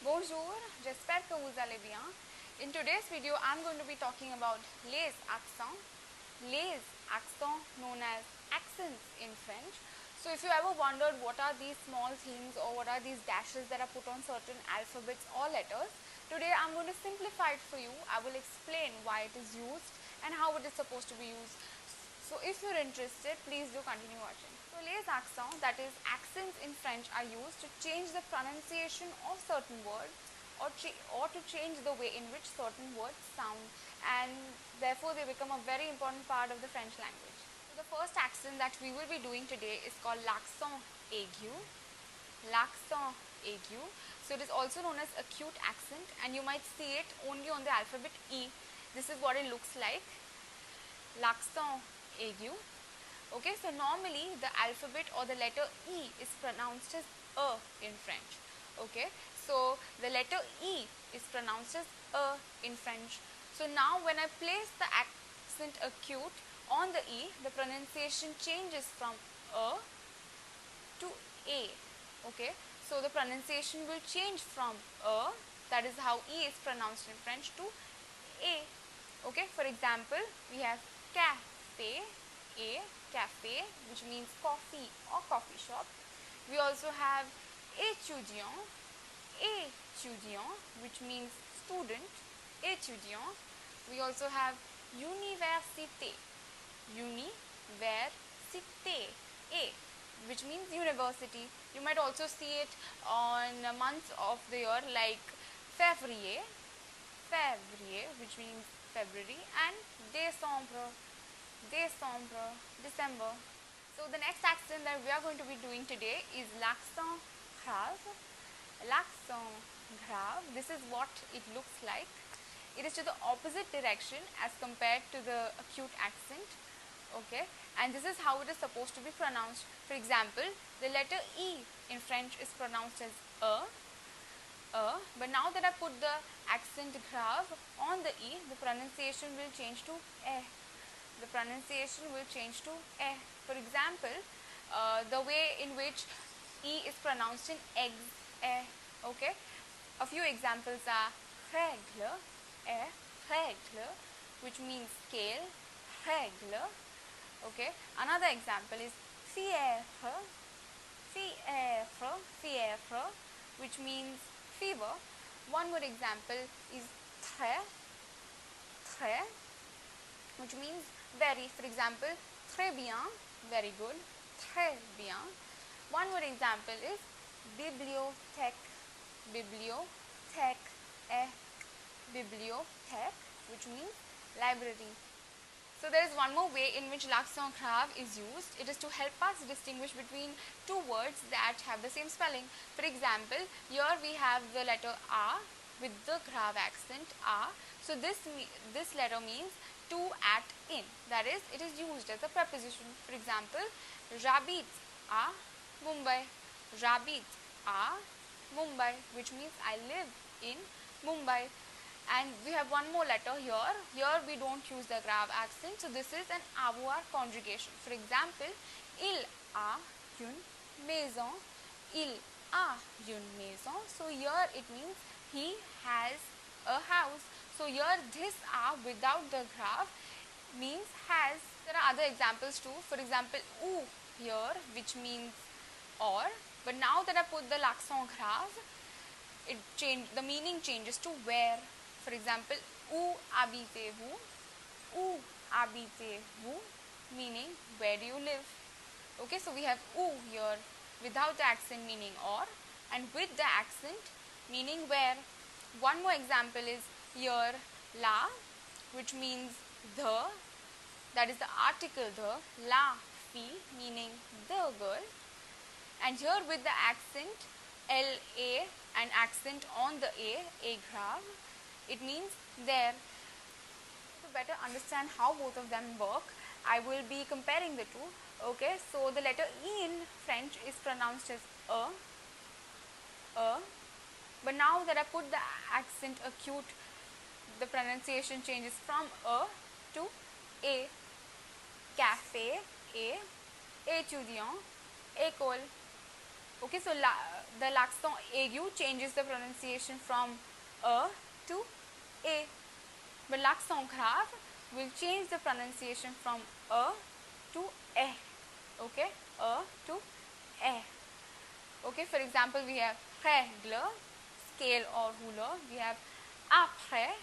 Bonjour, j'espère que vous allez bien. In today's video, I'm going to be talking about les accents. Les accents known as accents in French. So if you ever wondered what are these small things or what are these dashes that are put on certain alphabets or letters, today I'm going to simplify it for you. I will explain why it is used and how it is supposed to be used. So if you're interested, please do continue watching. So les accents, that is accents in French, are used to change the pronunciation of certain words or to change the way in which certain words sound, and therefore they become a very important part of the French language. So the first accent that we will be doing today is called l'accent aigu. L'accent aigu. So it is also known as acute accent, and you might see it only on the alphabet E. This is what it looks like. L'accent aigu. Okay, so normally the alphabet or the letter E is pronounced as A in French. Okay, so the letter E is pronounced as A in French. So now when I place the accent acute on the E, the pronunciation changes from A to A. Okay, so the pronunciation will change from A, that is how E is pronounced in French, to A. Okay, for example, we have cafe, A, cafe, which means coffee or coffee shop. We also have étudiant, étudiant, which means student, étudiant. We also have université, université, A, which means university. You might also see it on months of the year like février, février, which means February, and décembre, décembre, December. So the next accent that we are going to be doing today is l'accent grave. L'accent grave, this is what it looks like. It is to the opposite direction as compared to the acute accent. Okay, and this is how it is supposed to be pronounced. For example, the letter E in French is pronounced as A, but now that I put the accent grave on the E, the pronunciation will change to E. The pronunciation will change to E. For example, the way in which E is pronounced in eggs, E. Okay, a few examples are règle, E, règle, which means scale, règle. Okay, another example is fièvre, fièvre, fièvre, which means fever. One more example is très, très, which means very. For example, très bien, very good, très bien. One more example is bibliothèque, bibliothèque, bibliothèque, which means library. So there is one more way in which l'accent grave is used. It is to help us distinguish between two words that have the same spelling. For example, here we have the letter A with the grave accent A. So this letter means to at in. That is, it is used as a preposition. For example, j'habite à Mumbai. J'habite à Mumbai, which means I live in Mumbai. And we have one more letter here. Here we don't use the grave accent. So this is an avoir conjugation. For example, il a une maison. Il a une maison. So here it means he has a house. So here this a without the grave means has. There are other examples too. For example, ou here, which means or. But now that I put the l'accent grave, the meaning changes to where. For example, où habitez-vous? Où habitez-vous? Meaning, where do you live? Okay, so we have où here without the accent meaning or, and with the accent meaning where. One more example is here la, which means the, that is the article the, la fille, meaning the girl. And here with the accent la and accent on the a grave, it means there. To better understand how both of them work, I will be comparing the two. Okay, so the letter E in French is pronounced as A, but now that I put the accent acute, the pronunciation changes from A to A. Cafe, A, étudiant, école. Okay, so the l'accent aigu changes the pronunciation from a to a, but l'accent grave will change the pronunciation from a to e. Okay, a to e. Okay, for example, we have règle, scale or ruler. We have après,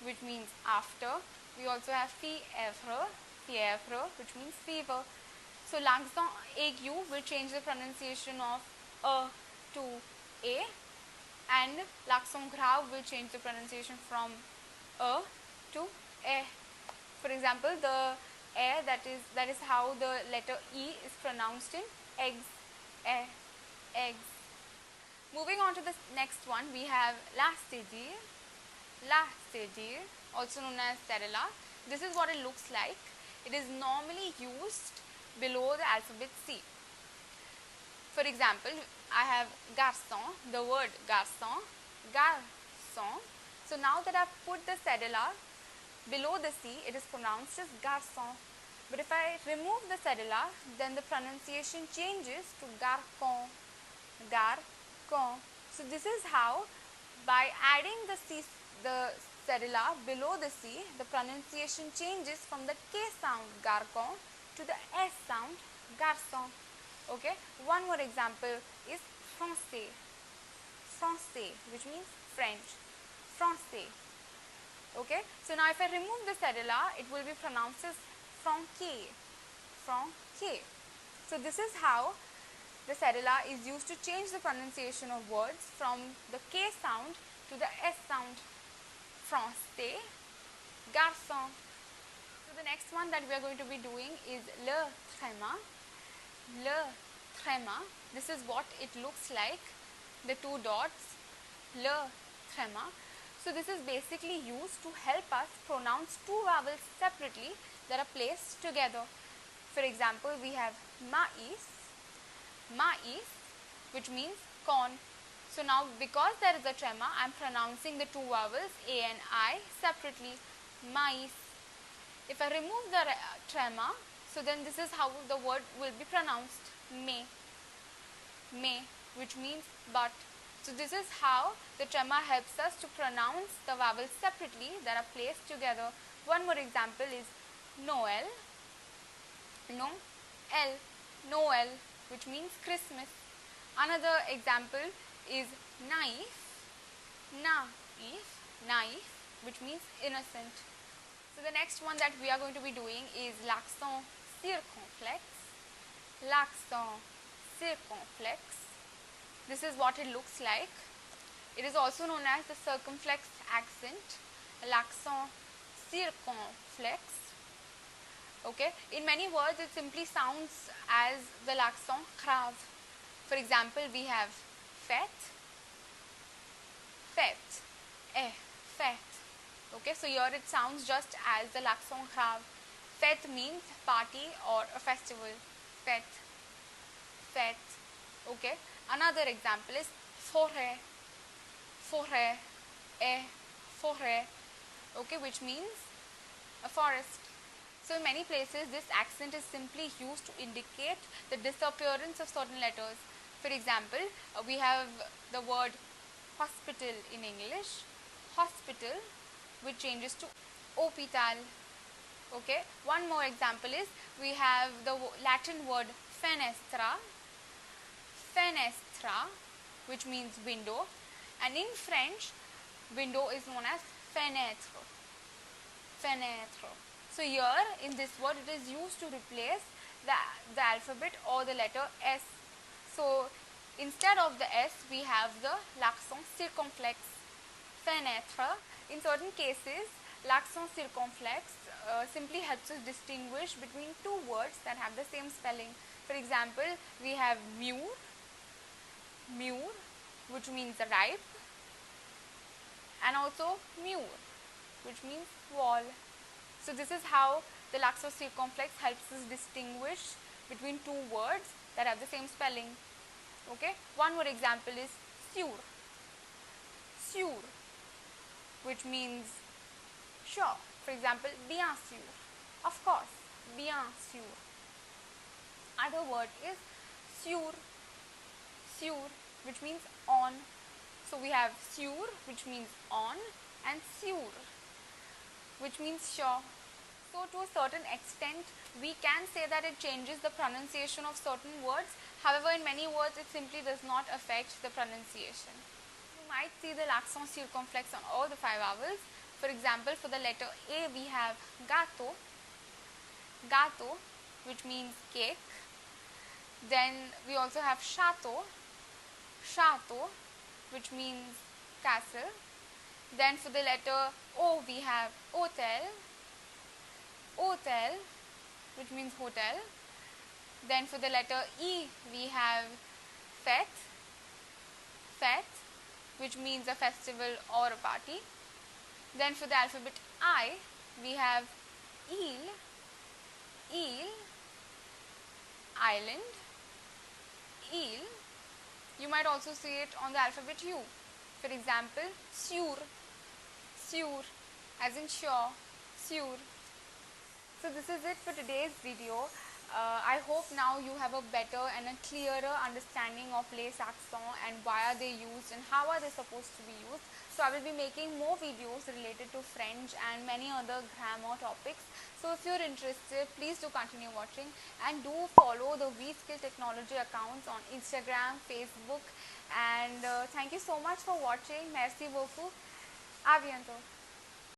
which means after. We also have fièvre, fièvre, which means fever. So l'accent aigu will change the pronunciation of a to a, and l'accent grave will change the pronunciation from a to e. For example, the e, that is how the letter e is pronounced in eggs, e, eggs. Moving on to the next one, we have la c'est-dire, also known as cedilla. This is what it looks like. It is normally used below the alphabet C. For example, I have garçon, the word garçon, garçon. So now that I've put the cedilla below the C, it is pronounced as garçon. But if I remove the cedilla, then the pronunciation changes to garcon, garcon. So this is how, by adding the cedilla below the C, the pronunciation changes from the K sound, garcon, to the S sound, garçon. Okay, one more example is français, français, which means French, français. Okay, so now if I remove the cedilla, it will be pronounced as franquet, franquet. So this is how the cedilla is used to change the pronunciation of words from the K sound to the S sound, français, garçon. So the next one that we are going to be doing is le tréma. Le tréma, this is what it looks like, the two dots, le tréma. So this is basically used to help us pronounce two vowels separately that are placed together. For example, we have mais, mais, which means corn. So now because there is a trema, I am pronouncing the two vowels a and I separately, mais. If I remove the trema, so then this is how the word will be pronounced, may, which means but. So this is how the trema helps us to pronounce the vowels separately that are placed together. One more example is Noel, Noel, which means Christmas. Another example is naïf, which means innocent. So the next one that we are going to be doing is l'accent circonflexe, l'accent circonflexe. This is what it looks like. It is also known as the circumflex accent, l'accent circonflexe. Okay, in many words it simply sounds as the l'accent grave. For example, we have fête, fête. Okay, so here it sounds just as the l'accent grave. Fête means party or a festival. Fête. Okay. Another example is forêt, forêt. Okay, which means a forest. So in many places this accent is simply used to indicate the disappearance of certain letters. For example, we have the word hospital in English, hospital, which changes to hôpital. Okay, one more example is we have the Latin word fenestra, which means window, and in French window is known as fenêtre. So here in this word it is used to replace the alphabet or the letter S. So instead of the S we have the l'accent circonflexe, fenêtre. In certain cases l'accent circonflexe simply helps us distinguish between two words that have the same spelling. For example, we have mûr, which means ripe, and also mur, which means wall. So this is how the l'accent circonflexe helps us distinguish between two words that have the same spelling. Okay, one more example is sûr, which means sure. For example, bien sûr, of course, bien sûr. Other word is sûr. which means on. So we have sur, which means on, and sur, which means sure. So to a certain extent, we can say that it changes the pronunciation of certain words. However, in many words, it simply does not affect the pronunciation. You might see the accent circumflex on all the 5 vowels. For example, for the letter A, we have gato, gato, which means cake. Then we also have chateau, chateau, which means castle. Then for the letter O, we have hotel, hotel, which means hotel. Then for the letter E, we have fête, fête, which means a festival or a party. Then for the alphabet I, we have île, île, island, île. You might also see it on the alphabet U. For example, sur, sur, as in sure, sur. So this is it for today's video. I hope now you have a better and a clearer understanding of les accents and why are they used and how are they supposed to be used. So I will be making more videos related to French and many other grammar topics. So if you're interested, please do continue watching and do follow the V-Skill Technology accounts on Instagram, Facebook, and thank you so much for watching. Merci beaucoup. À bientôt.